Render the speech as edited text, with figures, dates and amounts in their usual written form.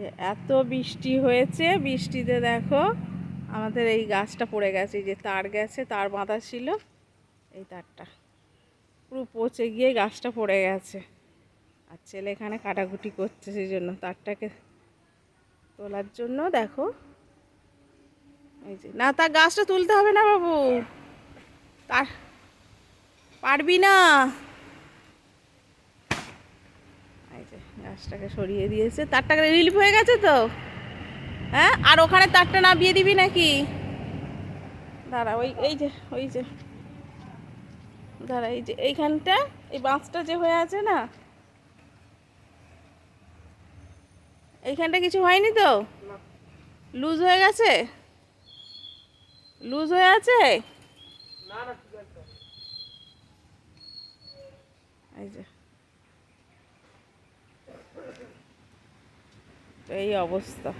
যে এত বৃষ্টি হয়েছে, বৃষ্টিতে দেখো আমাদের এই গাছটা পড়ে গেছে। এই যে তার গেছে, তার বাঁধা ছিল, এই তারটা পুরো পচে গিয়ে গাছটা পড়ে গেছে। আর ছেলে এখানে কাটাকুটি করছে, সেই জন্য তারটাকে তোলার জন্য দেখো। এই যে না, তার গাছটা তুলতে হবে না বাবু, তার পারবি না। এই যে গাছটাকে সরিয়ে দিয়েছে, তারটাকে রিলিফ হয়ে গেছে তো। হ্যাঁ, আর ওখানে তারটা নামিয়ে দিবি নাকি? দাঁড়া, ওই যে দাঁড়া, এই যে এইখানটা, এই বাঁশটা যে হয়ে আছে না, এইখানটা কিছু হয়নি তো? লুজ হয়ে গেছে, লুজ হয়ে আছে। এই যে তো এই অবস্থা।